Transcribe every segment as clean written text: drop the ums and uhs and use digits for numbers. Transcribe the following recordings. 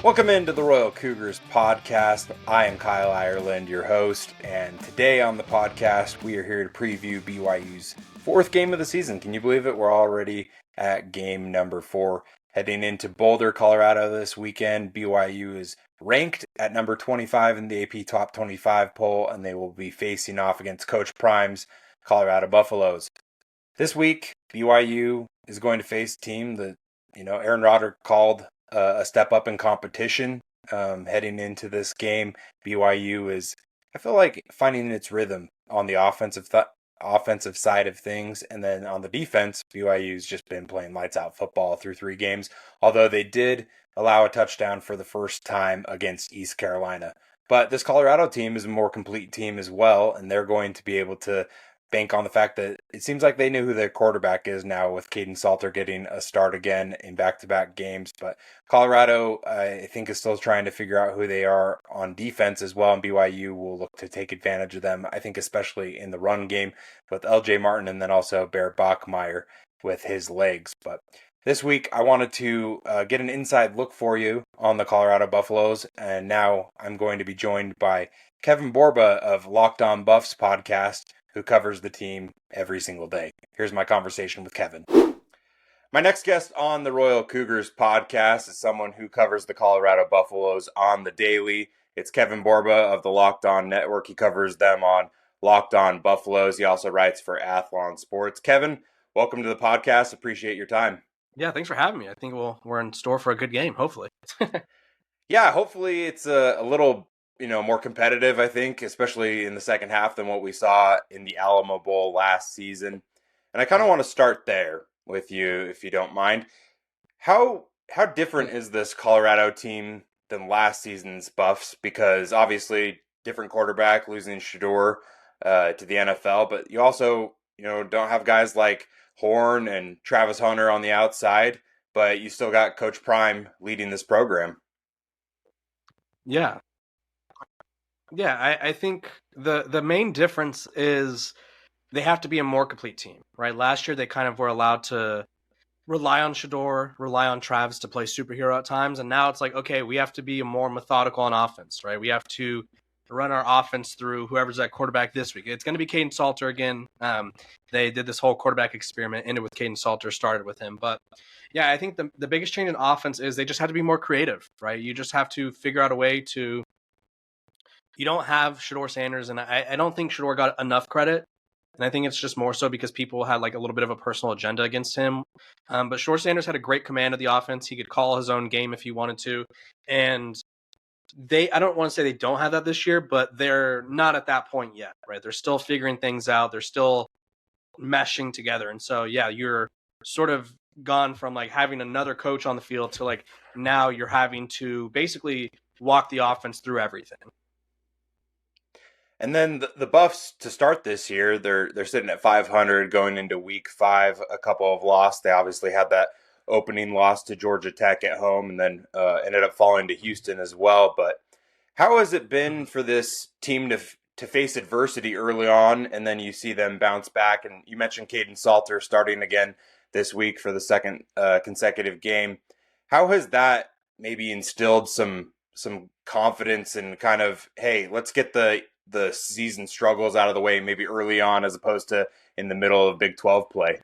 Welcome into the Royal Cougars podcast. I am Kyle Ireland, your host, and today on the podcast we are here to preview BYU's fourth game of the season. Can you believe it? We're already at game number 4. Heading into Boulder, Colorado this weekend. BYU is ranked at number 25 in the AP Top 25 poll, and they will be facing off against Coach Prime's Colorado Buffaloes. This week, BYU is going to face a team that, Aaron Roderick called a step up in competition heading into this game. BYU is, I feel like, finding its rhythm on the offensive side of things, and then on the defense, BYU's just been playing lights out football through 3 games, although they did allow a touchdown for the first time against East Carolina. But this Colorado team is a more complete team as well, and they're going to be able to bank on the fact that it seems like they knew who their quarterback is now, with Caden Salter getting a start again in back-to-back games. But Colorado, I think, is still trying to figure out who they are on defense as well, and BYU will look to take advantage of them, I think, especially in the run game with LJ Martin and then also Bear Bachmeier with his legs. But this week, I wanted to get an inside look for you on the Colorado Buffaloes, and now I'm going to be joined by Kevin Borba of Locked On Buffs podcast, who covers the team every single day. Here's my conversation with Kevin. My next guest on the Royal Cougars podcast is someone who covers the Colorado Buffaloes on the daily. It's Kevin Borba of the Locked On Network. He covers them on Locked On Buffaloes. He also writes for Athlon Sports. Kevin, welcome to the podcast. Appreciate your time. Yeah, thanks for having me. I think we're in store for a good game, hopefully. Yeah, hopefully it's a little more competitive, I think, especially in the second half than what we saw in the Alamo Bowl last season. And I kind of want to start there with you, if you don't mind. How different is this Colorado team than last season's Buffs? Because obviously, different quarterback, losing Shedeur to the NFL, but you also, don't have guys like Horn and Travis Hunter on the outside, but you still got Coach Prime leading this program. Yeah, I think the main difference is they have to be a more complete team, right? Last year, they kind of were allowed to rely on Shedeur, rely on Travis to play superhero at times, and now it's like, okay, we have to be more methodical on offense, right? We have to run our offense through whoever's at quarterback this week. It's going to be Caden Salter again. They did this whole quarterback experiment, ended with Caden Salter, started with him. But yeah, I think the biggest change in offense is they just have to be more creative, right? You just have to figure out a way to – you don't have Shedeur Sanders, and I don't think Shedeur got enough credit. And I think it's just more so because people had like a little bit of a personal agenda against him. But Shedeur Sanders had a great command of the offense. He could call his own game if he wanted to. And I don't want to say they don't have that this year, but they're not at that point yet, right? They're still figuring things out. They're still meshing together. And so, yeah, you're sort of gone from like having another coach on the field to like now you're having to basically walk the offense through everything. And then the Buffs to start this year, they're sitting at 500 going into week 5. A couple of lost. They obviously had that opening loss to Georgia Tech at home, and then ended up falling to Houston as well. But how has it been for this team to face adversity early on, and then you see them bounce back? And you mentioned Caden Salter starting again this week for the second consecutive game. How has that maybe instilled some confidence and kind of, hey, let's get the season struggles out of the way maybe early on as opposed to in the middle of Big 12 play?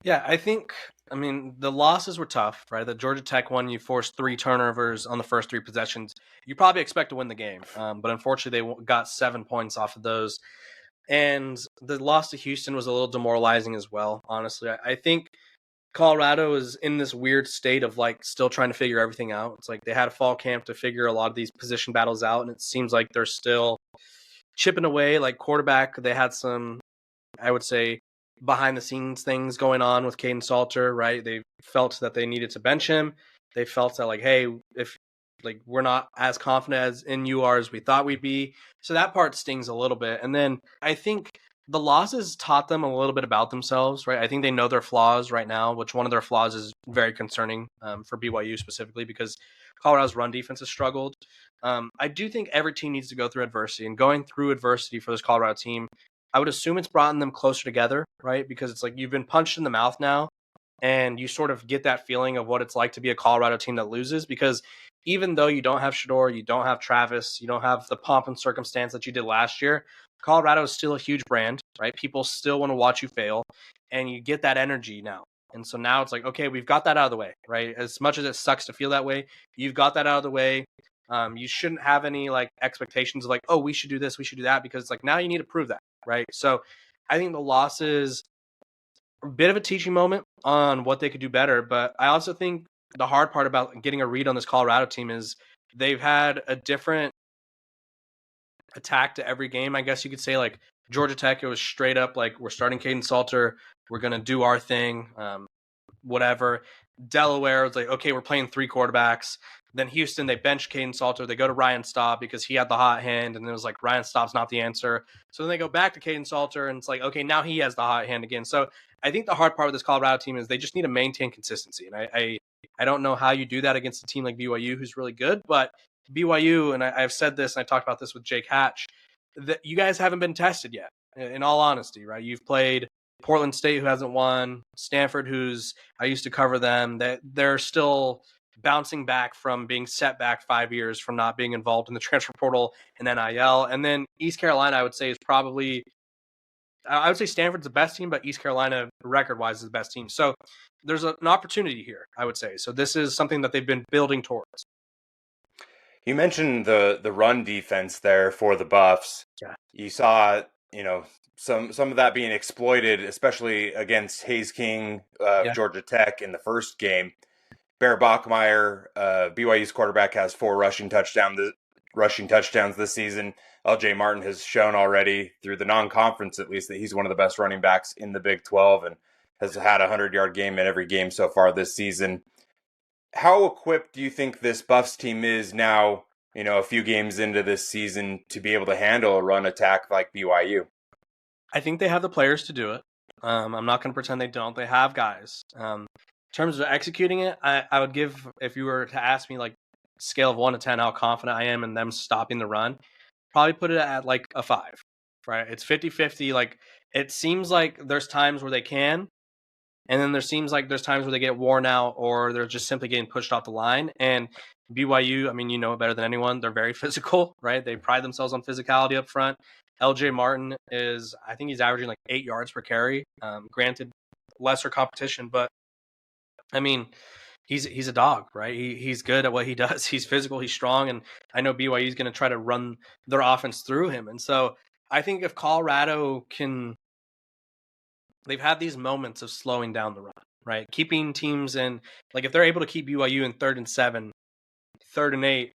Yeah, I mean, the losses were tough, right? The Georgia Tech one, you forced 3 turnovers on the first 3 possessions. You probably expect to win the game, but unfortunately they got 7 points off of those. And the loss to Houston was a little demoralizing as well, honestly. I think Colorado is in this weird state of like still trying to figure everything out. It's like they had a fall camp to figure a lot of these position battles out, and it seems like they're still chipping away. Like quarterback, they had some, I would say, behind the scenes things going on with Caden Salter, right? They felt that they needed to bench him. They felt that like, hey, if like we're not as confident as in you are as we thought we'd be. So that part stings a little bit. And then I think the losses taught them a little bit about themselves, right? I think they know their flaws right now, which one of their flaws is very concerning for BYU specifically because Colorado's run defense has struggled. I do think every team needs to go through adversity, and going through adversity for this Colorado team, I would assume it's brought them closer together, right? Because it's like you've been punched in the mouth now, and you sort of get that feeling of what it's like to be a Colorado team that loses, because even though you don't have Shador, you don't have Travis, you don't have the pomp and circumstance that you did last year, Colorado is still a huge brand, right? People still want to watch you fail, and you get that energy now. And so now it's like, okay, we've got that out of the way, right? As much as it sucks to feel that way, you've got that out of the way. You shouldn't have any like expectations of like, oh, we should do this, we should do that, because it's like now you need to prove that, right? So I think the loss is a bit of a teaching moment on what they could do better. But I also think the hard part about getting a read on this Colorado team is they've had a different attack to every game. I guess you could say like Georgia Tech, it was straight up like we're starting Caden Salter, we're gonna do our thing, whatever. Delaware was like, okay, we're playing 3 quarterbacks. Then Houston, they bench Caden Salter. They go to Ryan Staub because he had the hot hand, and it was like Ryan Staub's not the answer. So then they go back to Caden Salter, and it's like, okay, now he has the hot hand again. So I think the hard part with this Colorado team is they just need to maintain consistency, and I don't know how you do that against a team like BYU who's really good, but BYU, and I've said this, and I talked about this with Jake Hatch, that you guys haven't been tested yet. In all honesty, right? You've played Portland State, who hasn't won, Stanford, who's I used to cover them. They're still bouncing back from being set back 5 years from not being involved in the transfer portal and NIL. And then East Carolina, I would say, is probably, I would say Stanford's the best team, but East Carolina, record-wise, is the best team. So there's an opportunity here, I would say. So this is something that they've been building towards. You mentioned the run defense there for the Buffs. Yeah. You saw, some of that being exploited, especially against Hayes King, Georgia Tech in the first game. Bear Bachmeier, BYU's quarterback, has 4 rushing touchdowns this season. LJ Martin has shown already through the non-conference, at least, that he's one of the best running backs in the Big 12 and has had a 100-yard game in every game so far this season. How equipped do you think this Buffs team is now, a few games into this season, to be able to handle a run attack like BYU? I think they have the players to do it. I'm not going to pretend they don't. They have guys. In terms of executing it, I would give, if you were to ask me like scale of 1 to 10 how confident I am in them stopping the run, probably put it at like a 5, right? It's 50-50. Like it seems like there's times where they can, and then there seems like there's times where they get worn out or they're just simply getting pushed off the line. And BYU, I mean, you know it better than anyone, they're very physical, right? They pride themselves on physicality up front. LJ Martin I think he's averaging like 8 yards per carry. Granted, lesser competition, but I mean, he's a dog, right? He's good at what he does. He's physical, he's strong, and I know BYU is going to try to run their offense through him. And so I think if Colorado can, they've had these moments of slowing down the run, right? Keeping teams in, like if they're able to keep BYU in 3rd and 7, 3rd and 8,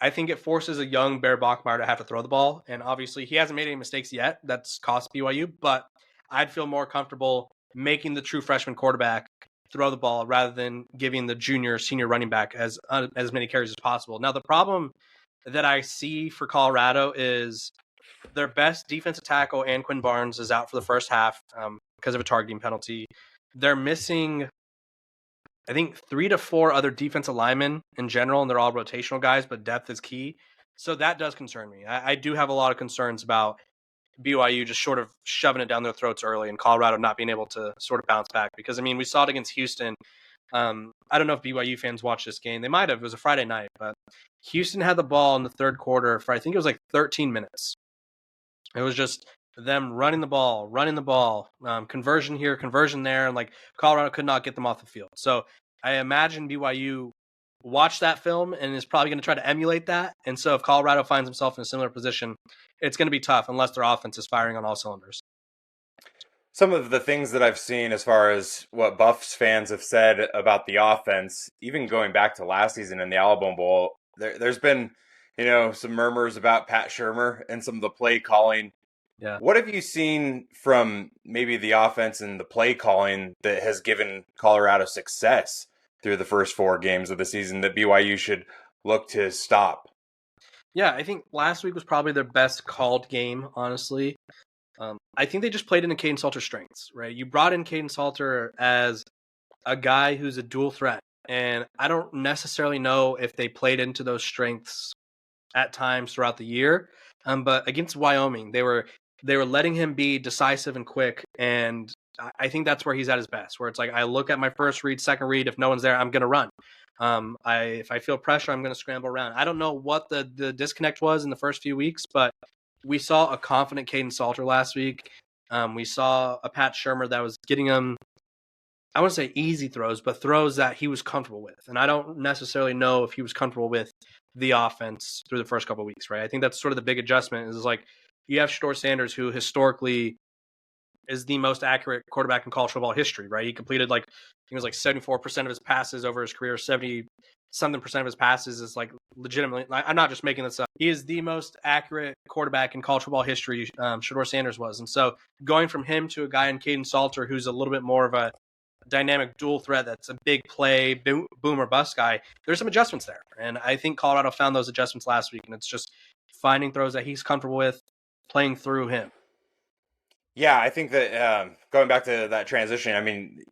I think it forces a young Bear Bachmeier to have to throw the ball. And obviously he hasn't made any mistakes yet. That's cost BYU, but I'd feel more comfortable making the true freshman quarterback throw the ball rather than giving the senior running back as many carries as possible. Now, the problem that I see for Colorado is their best defensive tackle, Anquin Barnes, is out for the first half because of a targeting penalty. They're missing, I think, 3 to 4 other defensive linemen in general, and they're all rotational guys, but depth is key. So that does concern me. I do have a lot of concerns about BYU just sort of shoving it down their throats early and Colorado not being able to sort of bounce back. Because, I mean, we saw it against Houston. I don't know if BYU fans watched this game. They might have. It was a Friday night. But Houston had the ball in the third quarter for, I think it was like 13 minutes. It was just them running the ball, conversion here, conversion there, and like Colorado could not get them off the field. So I imagine BYU watched that film and is probably going to try to emulate that. And so if Colorado finds himself in a similar position, it's going to be tough unless their offense is firing on all cylinders. Some of the things that I've seen as far as what Buffs fans have said about the offense, even going back to last season in the Alabama Bowl, there's been, some murmurs about Pat Shurmur and some of the play calling. Yeah. What have you seen from maybe the offense and the play calling that has given Colorado success through the first 4 games of the season that BYU should look to stop? Yeah, I think last week was probably their best called game, honestly. I think they just played into Caden Salter's strengths, right? You brought in Caden Salter as a guy who's a dual threat, and I don't necessarily know if they played into those strengths at times throughout the year. But against Wyoming, they were letting him be decisive and quick, and I think that's where he's at his best, where it's like I look at my first read, second read. If no one's there, I'm going to run. If I feel pressure, I'm going to scramble around. I don't know what the disconnect was in the first few weeks, but we saw a confident Caden Salter last week. We saw a Pat Shermer that was getting him, I wouldn't say easy throws, but throws that he was comfortable with. And I don't necessarily know if he was comfortable with the offense through the first couple of weeks, right? I think that's sort of the big adjustment is like you have Shador Sanders, who historically is the most accurate quarterback in college football history, right? He completed like, I think it was like 74% of his passes over his career, 70 something percent of his passes is like legitimately, I'm not just making this up. He is the most accurate quarterback in college football history, Shador Sanders was. And so going from him to a guy in Caden Salter, who's a little bit more of a dynamic dual threat, that's a big play, boom or bust guy, there's some adjustments there. And I think Colorado found those adjustments last week. And it's just finding throws that he's comfortable with, playing through him. Yeah, I think that going back to that transition, I mean,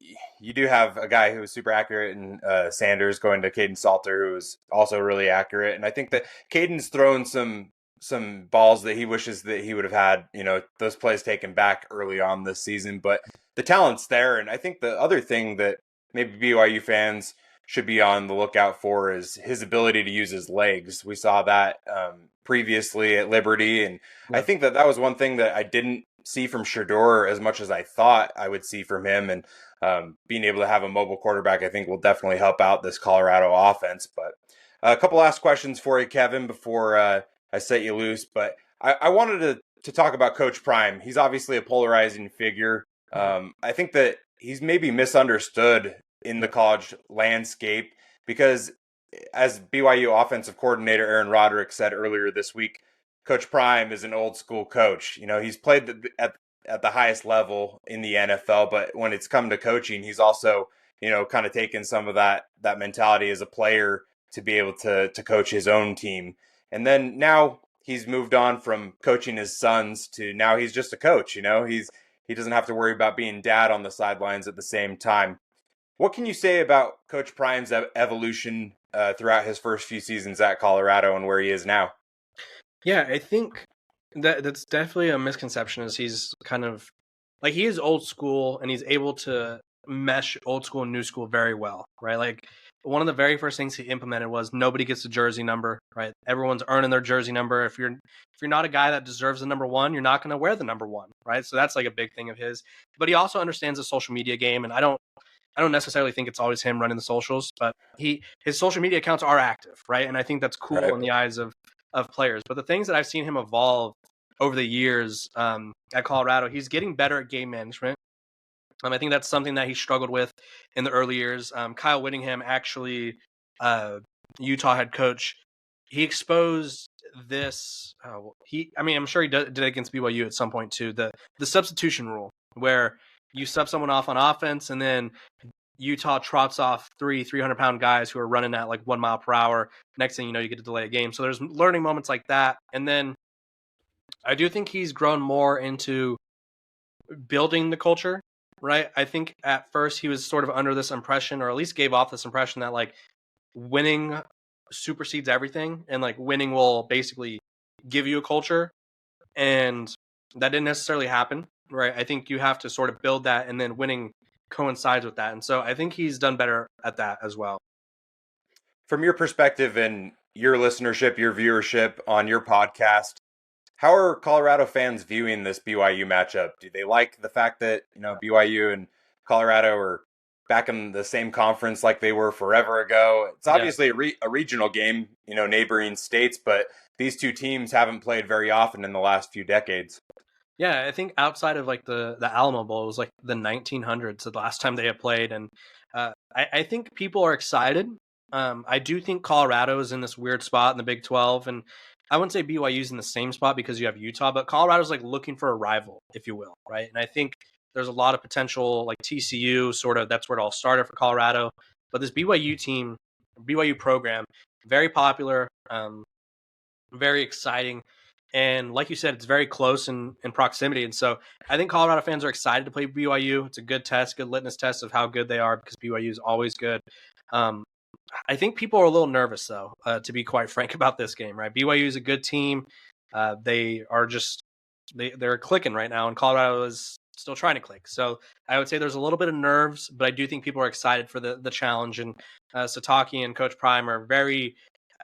you do have a guy who was super accurate in Sanders going to Caden Salter, who was also really accurate. And I think that Caden's thrown some balls that he wishes that he would have had, those plays taken back early on this season. But the talent's there. And I think the other thing that maybe BYU fans should be on the lookout for is his ability to use his legs. We saw that previously at Liberty. And I think that was one thing that I didn't see from Shador as much as I thought I would see from him. And being able to have a mobile quarterback, I think will definitely help out this Colorado offense. But a couple last questions for you, Kevin, before I set you loose. But I wanted to talk about Coach Prime. He's obviously a polarizing figure. I think that he's maybe misunderstood in the college landscape because as BYU offensive coordinator Aaron Roderick said earlier this week, Coach Prime is an old school coach. He's played at the highest level in the NFL, but when it's come to coaching, he's also, kind of taken some of that mentality as a player to be able to coach his own team. And then now he's moved on from coaching his sons to now he's just a coach. He doesn't have to worry about being dad on the sidelines at the same time. What can you say about Coach Prime's evolution throughout his first few seasons at Colorado and where he is now? Yeah, I think that's definitely a misconception is he's kind of like he is old school and he's able to mesh old school and new school very well, right? Like one of the very first things he implemented was nobody gets a jersey number, right? Everyone's earning their jersey number. If you're not a guy that deserves the number one, you're not going to wear the number one, right? So that's like a big thing of his. But he also understands the social media game, and I don't necessarily think it's always him running the socials, but his social media accounts are active, right? And I think that's cool in the eyes of players. But the things that I've seen him evolve over the years at Colorado, he's getting better at game management. I think that's something that he struggled with in the early years. Kyle Whittingham, actually, Utah head coach, he exposed this. I'm sure he did it against BYU at some point too. The substitution rule, where you sub someone off on offense and then Utah trots off 300-pound guys who are running at like 1 mile per hour. Next thing you know, you get to delay a game. So there's learning moments like that. And then I do think he's grown more into building the culture, right? I think at first he was sort of under this impression, or at least gave off this impression that like winning supersedes everything and like winning will basically give you a culture. And that didn't necessarily happen, right? I think you have to sort of build that and then winning coincides with that. And so I think he's done better at that as well. From your perspective and your listenership, your viewership on your podcast, how are Colorado fans viewing this BYU matchup? Do they like the fact that, BYU and Colorado are back in the same conference like they were forever ago? It's obviously a regional game, neighboring states, but these two teams haven't played very often in the last few decades. Yeah, I think outside of like the Alamo Bowl, it was like the 1900s the last time they had played. And I think people are excited. I do think Colorado is in this weird spot in the Big 12. And I wouldn't say BYU's in the same spot because you have Utah, but Colorado's like looking for a rival, if you will, right? And I think there's a lot of potential, like TCU, sort of, that's where it all started for Colorado. But this BYU team, BYU program, very popular, very exciting. And like you said, it's very close in proximity. And so I think Colorado fans are excited to play BYU. It's a good test, good litmus test of how good they are because BYU is always good. I think people are a little nervous, though, to be quite frank about this game, right? BYU is a good team. They are just they're clicking right now, and Colorado is still trying to click. So I would say there's a little bit of nerves, but I do think people are excited for the challenge. And Sataki and Coach Prime are very.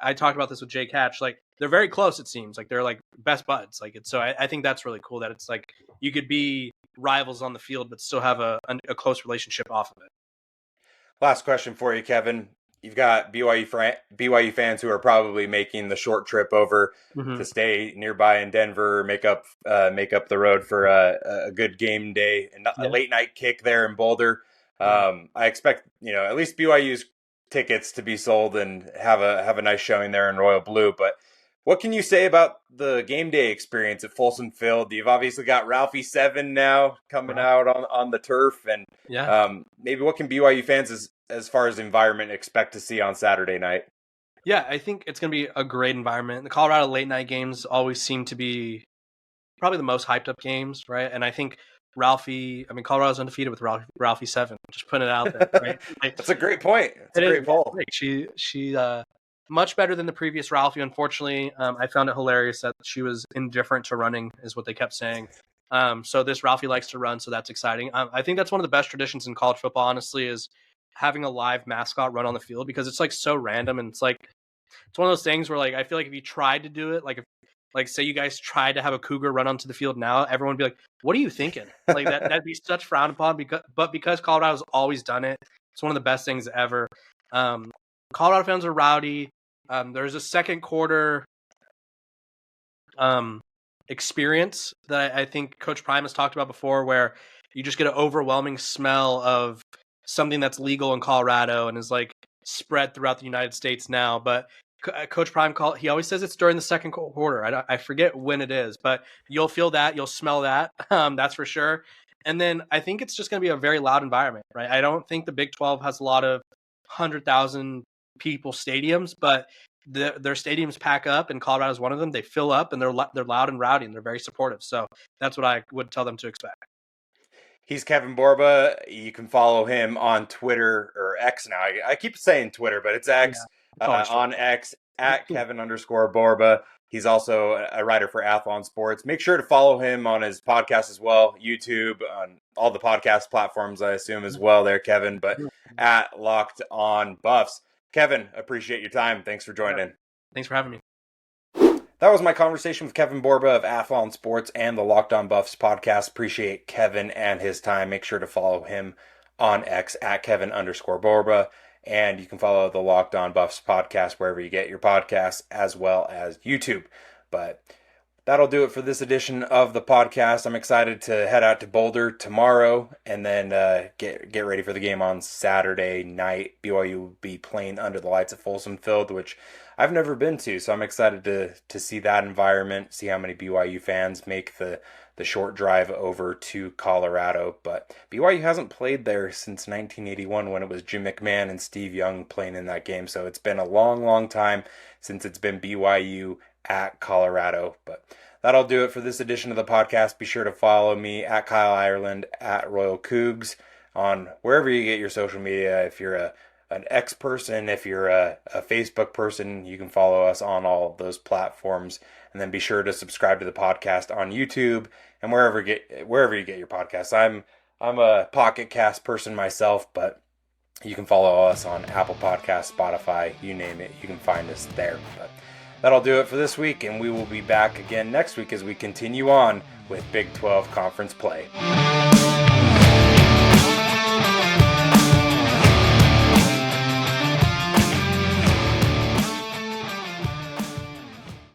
I talked about this with Jake Hatch. Like they're very close. It seems like they're like best buds. Like it's so I think that's really cool that it's like you could be rivals on the field, but still have a close relationship off of it. Last question for you, Kevin. You've got BYU fans who are probably making the short trip over to stay nearby in Denver, make up the road for a good game day and a late night kick there in Boulder. I expect at least BYU's tickets to be sold and have a nice showing there in Royal Blue. But what can you say about the game day experience at Folsom Field? You've obviously got Ralphie 7 now coming out on the turf, and maybe what can BYU fans as far as environment expect to see on Saturday night? Yeah, I think it's going to be a great environment. The Colorado late night games always seem to be probably the most hyped up games, right? And I think Colorado's undefeated with Ralphie 7. Just putting it out there, right? Like, that's a great point. It's a great poll. She much better than the previous Ralphie. Unfortunately, I found it hilarious that she was indifferent to running, is what they kept saying. So this Ralphie likes to run, so that's exciting. I think that's one of the best traditions in college football, honestly, is having a live mascot run on the field, because it's like so random, and it's one of those things where like I feel like if you tried to do it, like say you guys tried to have a cougar run onto the field now, everyone would be like, "What are you thinking?" Like that'd be such frowned upon. Because Colorado's always done it, it's one of the best things ever. Colorado fans are rowdy. There's a second quarter experience that I think Coach Prime has talked about before, where you just get an overwhelming smell of something that's legal in Colorado and is like spread throughout the United States now. But Coach Prime he always says it's during the second quarter. I forget when it is, but you'll feel that, you'll smell that. That's for sure. And then I think it's just going to be a very loud environment, right? I don't think the Big 12 has a lot of 100,000 people stadiums, but their stadiums pack up, and Colorado is one of them. They fill up, and they're loud and rowdy, and they're very supportive. So that's what I would tell them to expect. He's Kevin Borba. You can follow him on Twitter, or X now. I keep saying Twitter, but it's X. On X at Kevin_Borba. He's also a writer for Athlon Sports. Make sure to follow him on his podcast as well, YouTube, on all the podcast platforms, I assume, as well there, Kevin, but at Locked On Buffs. Kevin, appreciate your time. Thanks for joining. Thanks for having me. That was my conversation with Kevin Borba of Athlon Sports and the Locked On Buffs podcast. Appreciate Kevin and his time. Make sure to follow him on X at Kevin_Borba. And you can follow the Locked On Buffs podcast wherever you get your podcasts, as well as YouTube. But that'll do it for this edition of the podcast. I'm excited to head out to Boulder tomorrow and then get ready for the game on Saturday night. BYU will be playing under the lights at Folsom Field, which I've never been to, so I'm excited to see that environment, see how many BYU fans make the short drive over to Colorado. But BYU hasn't played there since 1981 when it was Jim McMahon and Steve Young playing in that game, so it's been a long, long time since it's been BYU at Colorado. But that'll do it for this edition of the podcast. Be sure to follow me at Kyle Ireland, at Royal Cougs, on wherever you get your social media. If you're an X person, if you're a Facebook person, you can follow us on all of those platforms. And then be sure to subscribe to the podcast on YouTube and wherever you get your podcasts. I'm a Pocket Cast person myself, but you can follow us on Apple Podcasts, Spotify, you name it. You can find us there. But that'll do it for this week, and we will be back again next week as we continue on with Big 12 conference play.